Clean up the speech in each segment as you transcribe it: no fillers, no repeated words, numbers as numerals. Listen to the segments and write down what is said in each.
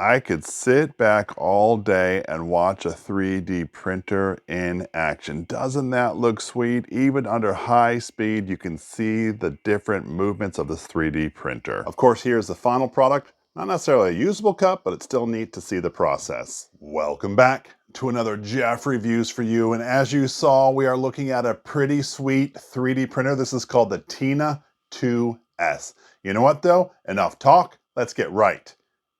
I could sit back all day and watch a 3D printer in action. Doesn't that look sweet? Even under high speed, you can see the different movements of this 3D printer. Of course, here's the final product. Not necessarily a usable cup, but it's still neat to see the process. Welcome back to another Jeff Reviews for you. And as you saw, we are looking at a pretty sweet 3D printer. This is called the Entina 2S. You know what though? Enough talk. Let's get right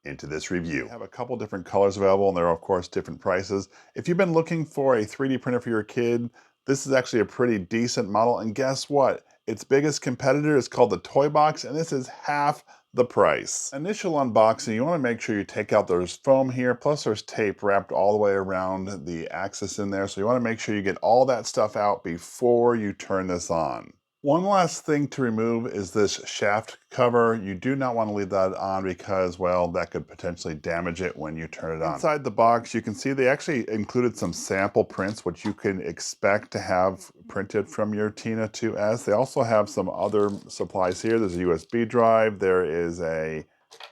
into this review. We have a couple different colors available, and there are of course different prices. If you've been looking for a 3D printer for your kid, this is actually a pretty decent model, and guess what? Its biggest competitor is called the toybox, and this is half the price. Initial unboxing, you want to make sure you take out there's foam here, plus there's tape wrapped all the way around the axis in there, so you want to make sure you get all that stuff out before you turn this on. One last thing to remove is this shaft cover. You do not want to leave that on because, well, that could potentially damage it when you turn it on. Inside the box, you can see they actually included some sample prints, which you can expect to have printed from your Entina 2S. They also have some other supplies here. There's a USB drive. There is a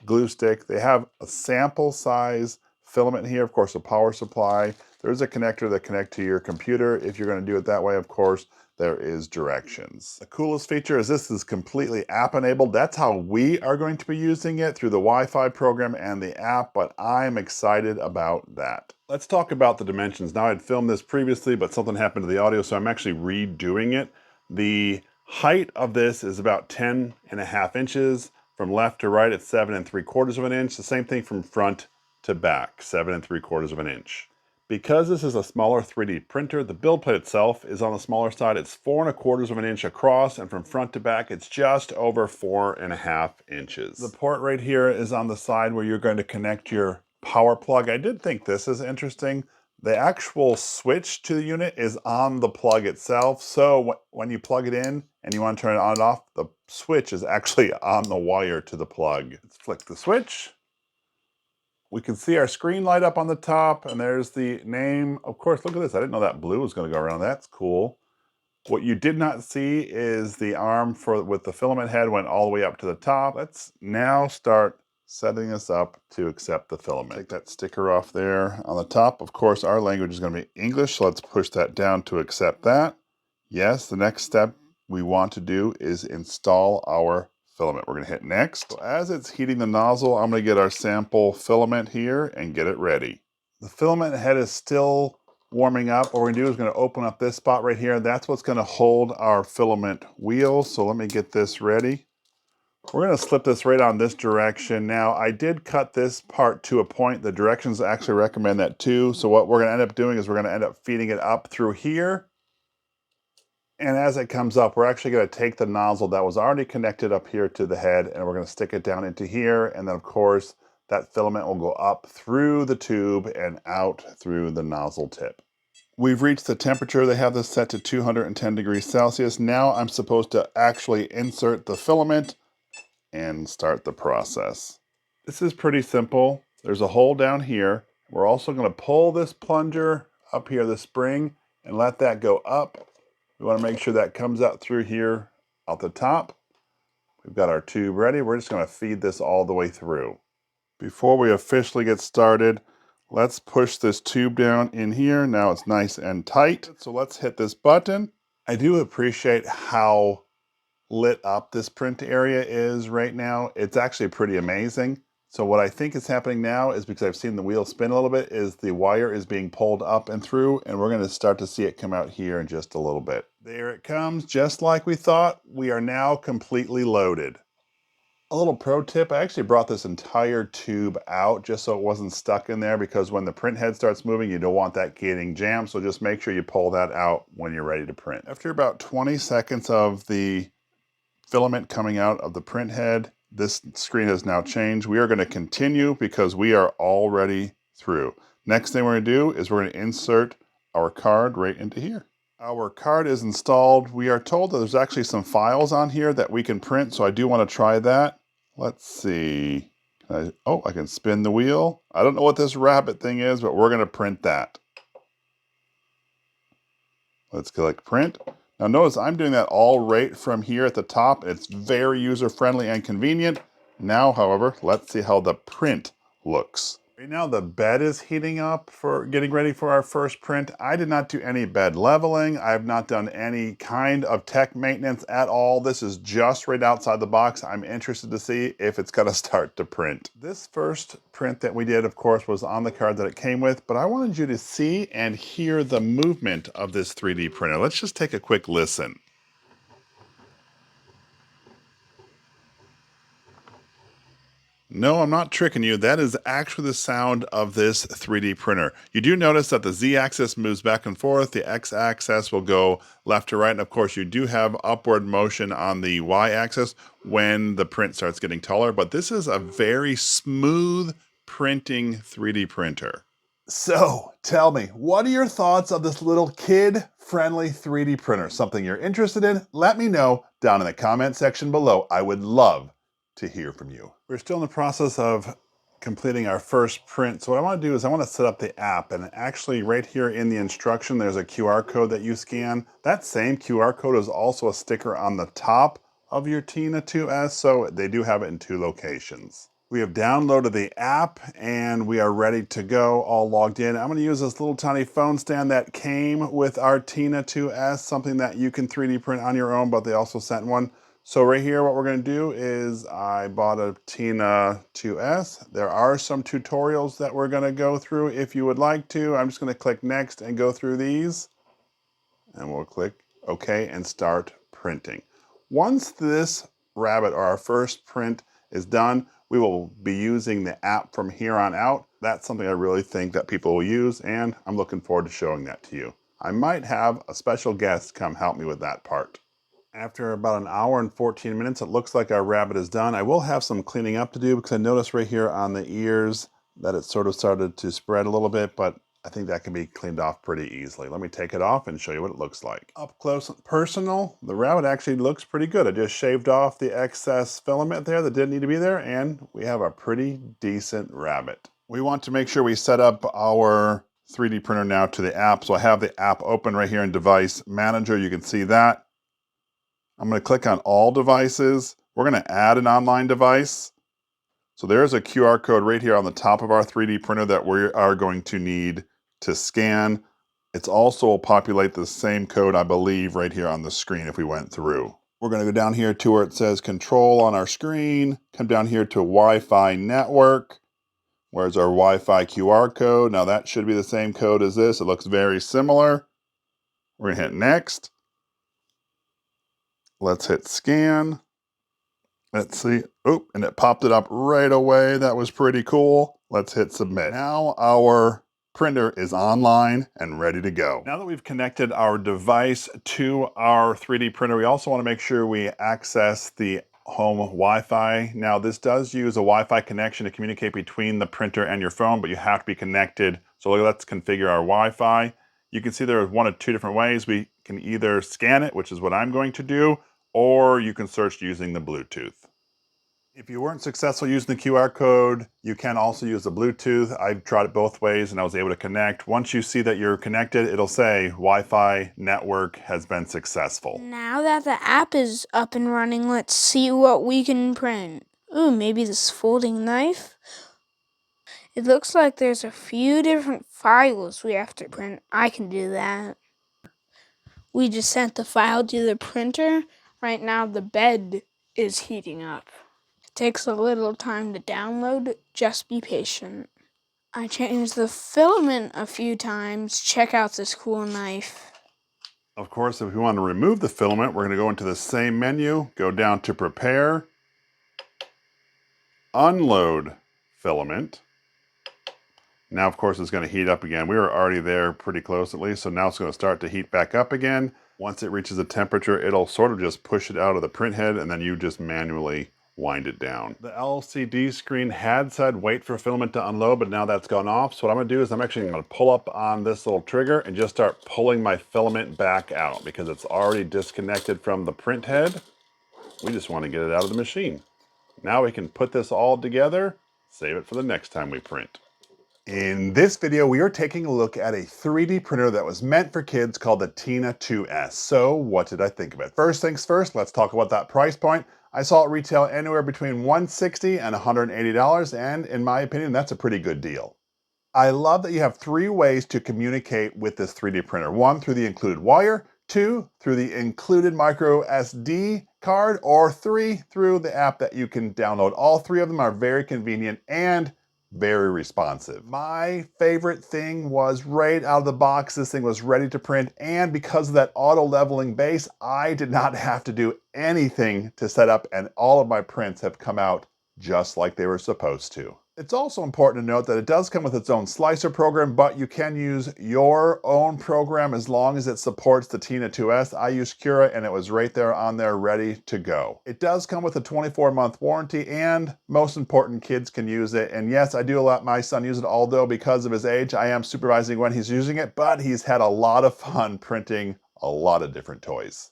glue stick. They have a sample size filament here, of course, a power supply. There's a connector that connects to your computer. If you're going to do it that way, of course, there is directions. The coolest feature is this is completely app enabled. That's how we are going to be using it, through the Wi-Fi program and the app, but I'm excited about that. Let's talk about the dimensions. Now, I'd filmed this previously, but something happened to the audio, so I'm actually redoing it. The height of this is about 10.5 inches. From left to right, it's 7 3/4 of an inch. The same thing from front to back, 7 3/4 of an inch. Because this is a smaller 3D printer, the build plate itself is on the smaller side. It's 4 1/4 of an inch across, and from front to back, it's just over 4.5 inches. The port right here is on the side where you're going to connect your power plug. I did think this is interesting. The actual switch to the unit is on the plug itself. So when you plug it in and you want to turn it on and off, the switch is actually on the wire to the plug. Let's flick the switch. We can see our screen light up on the top, and there's the name. Of course, look at this. I didn't know that blue was going to go around. That's cool. What you did not see is the arm with the filament head went all the way up to the top. Let's now start setting this up to accept the filament. Take that sticker off there on the top. Of course, our language is going to be English, so let's push that down to accept that. Yes, the next step we want to do is install our filament. We're going to hit next. So as it's heating the nozzle, I'm going to get our sample filament here and get it ready. The filament head is still warming up. What we're going to do is going to open up this spot right here. That's what's going to hold our filament wheel. So let me get this ready. We're going to slip this right on this direction. Now, I did cut this part to a point. The directions actually recommend that too. So what we're going to end up doing is we're going to end up feeding it up through here. And as it comes up, we're actually going to take the nozzle that was already connected up here to the head, and we're going to stick it down into here. And then, of course, that filament will go up through the tube and out through the nozzle tip. We've reached the temperature. They have this set to 210 degrees Celsius. Now I'm supposed to actually insert the filament and start the process. This is pretty simple. There's a hole down here. We're also going to pull this plunger up here, the spring, and let that go up. We want to make sure that comes out through here out the top. We've got our tube ready. We're just going to feed this all the way through. Before we officially get started, let's push this tube down in here. Now it's nice and tight. So let's hit this button. I do appreciate how lit up this print area is right now. It's actually pretty amazing. So what I think is happening now is, because I've seen the wheel spin a little bit, is the wire is being pulled up and through, and we're going to start to see it come out here in just a little bit. There it comes, just like we thought. We are now completely loaded. A little pro tip, I actually brought this entire tube out just so it wasn't stuck in there, because when the print head starts moving, you don't want that getting jammed, so just make sure you pull that out when you're ready to print. After about 20 seconds of the filament coming out of the print head, this screen has now changed. We are going to continue because we are already through. Next thing we're going to do is we're going to insert our card right into here. Our card is installed. We are told that there's actually some files on here that we can print, so I do want to try that. Let's see. I can spin the wheel. I don't know what this rabbit thing is, but we're going to print that. Let's click print. Now notice I'm doing that all right from here at the top. It's very user-friendly and convenient. Now, however, let's see how the print looks. Right now the bed is heating up for getting ready for our first print. I did not do any bed leveling. I have not done any kind of tech maintenance at all. This is just right outside the box. I'm interested to see if it's gonna start to print. This first print that we did, of course, was on the card that it came with, but I wanted you to see and hear the movement of this 3D printer. Let's just take a quick listen. No, I'm not tricking you. That is actually the sound of this 3D printer. You do notice that the Z-axis moves back and forth. The X-axis will go left to right. And of course, you do have upward motion on the Y-axis when the print starts getting taller. But this is a very smooth printing 3D printer. So, tell me, what are your thoughts of this little kid-friendly 3D printer? Something you're interested in? Let me know down in the comment section below. I would love to hear from you. We're still in the process of completing our first print. So what I want to do is I want to set up the app, and actually right here in the instruction, there's a QR code that you scan. That same QR code is also a sticker on the top of your Tina 2S, so they do have it in 2 locations. We have downloaded the app and we are ready to go, all logged in. I'm going to use this little tiny phone stand that came with our Tina 2S, something that you can 3D print on your own, but they also sent one. So right here, what we're going to do is I bought a Tina 2S. There are some tutorials that we're going to go through if you would like to. I'm just going to click next and go through these. And we'll click OK and start printing. Once this rabbit or our first print is done, we will be using the app from here on out. That's something I really think that people will use, and I'm looking forward to showing that to you. I might have a special guest come help me with that part. After about an hour and 14 minutes, it looks like our rabbit is done. I will have some cleaning up to do because I noticed right here on the ears that it sort of started to spread a little bit, but I think that can be cleaned off pretty easily. Let me take it off and show you what it looks like. Up close and personal, the rabbit actually looks pretty good. I just shaved off the excess filament there that didn't need to be there, and we have a pretty decent rabbit. We want to make sure we set up our 3D printer now to the app. So I have the app open right here in Device Manager. You can see that. I'm going to click on all devices. We're going to add an online device. So there's a QR code right here on the top of our 3D printer that we are going to need to scan. It's also will populate the same code, I believe, right here on the screen if we went through. We're going to go down here to where it says control on our screen, come down here to Wi-Fi network. Where's our Wi-Fi QR code? Now that should be the same code as this. It looks very similar. We're going to hit next. Let's hit scan. Let's see. Oh, and it popped it up right away. That was pretty cool. Let's hit submit. Now our printer is online and ready to go. Now that we've connected our device to our 3D printer, we also want to make sure we access the home Wi-Fi. Now this does use a Wi-Fi connection to communicate between the printer and your phone, but you have to be connected. So let's configure our Wi-Fi. You can see there are 1 of 2 different ways. We can either scan it, which is what I'm going to do, or you can search using the Bluetooth. If you weren't successful using the QR code, you can also use the Bluetooth. I've tried it both ways and I was able to connect. Once you see that you're connected, it'll say Wi-Fi network has been successful. Now that the app is up and running, let's see what we can print. Ooh, maybe this folding knife? It looks like there's a few different files we have to print. I can do that. We just sent the file to the printer. Right now the bed is heating up. It takes a little time to download, just be patient. I changed the filament a few times. Check out this cool knife. Of course, if we want to remove the filament, we're going to go into the same menu, go down to Prepare, Unload Filament. Now, of course, it's going to heat up again. We were already there pretty close at least, so now it's going to start to heat back up again. Once it reaches a temperature, it'll sort of just push it out of the print head, and then you just manually wind it down. The LCD screen had said wait for filament to unload, but now that's gone off. So what I'm going to do is I'm actually going to pull up on this little trigger and just start pulling my filament back out because it's already disconnected from the print head. We just want to get it out of the machine. Now we can put this all together, save it for the next time we print. In this video, we are taking a look at a 3D printer that was meant for kids called the Tina 2S. So what did I think of it? First things first, let's talk about that price point. I saw it retail anywhere between $160 and $180, and in my opinion, that's a pretty good deal. I love that you have 3 ways to communicate with this 3D printer. 1, through the included wire, 2, through the included micro SD card, or 3, through the app that you can download. All 3 of them are very convenient and very responsive. My favorite thing was right out of the box, this thing was ready to print, and because of that auto leveling base, I did not have to do anything to set up, and all of my prints have come out just like they were supposed to. It's also important to note that it does come with its own slicer program, but you can use your own program as long as it supports the Tina 2S. I used Cura and it was right there on there ready to go. It does come with a 24-month warranty, and most important, kids can use it. And yes, I do let my son use it, although because of his age, I am supervising when he's using it, but he's had a lot of fun printing a lot of different toys.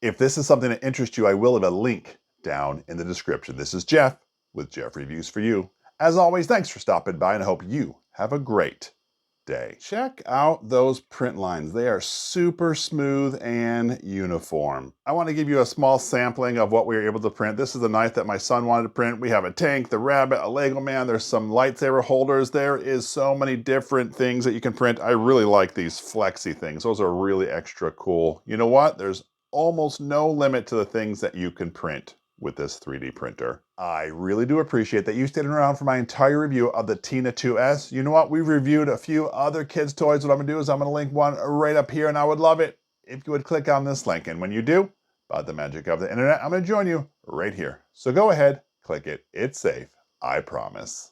If this is something that interests you, I will have a link down in the description. This is Jeff with Jeff Reviews for You. As always, thanks for stopping by, and I hope you have a great day. Check out those print lines. They are super smooth and uniform. I want to give you a small sampling of what we were able to print. This is the knife that my son wanted to print. We have a tank, the rabbit, a Lego man. There's some lightsaber holders. There is so many different things that you can print. I really like these flexi things. Those are really extra cool. You know what? There's almost no limit to the things that you can print with this 3D printer. I really do appreciate that you stayed around for my entire review of the Tina 2S. You know what? We've reviewed a few other kids' toys. What I'm gonna do is I'm gonna link one right up here, and I would love it if you would click on this link. And when you do, by the magic of the internet, I'm gonna join you right here. So go ahead, click it. It's safe, I promise.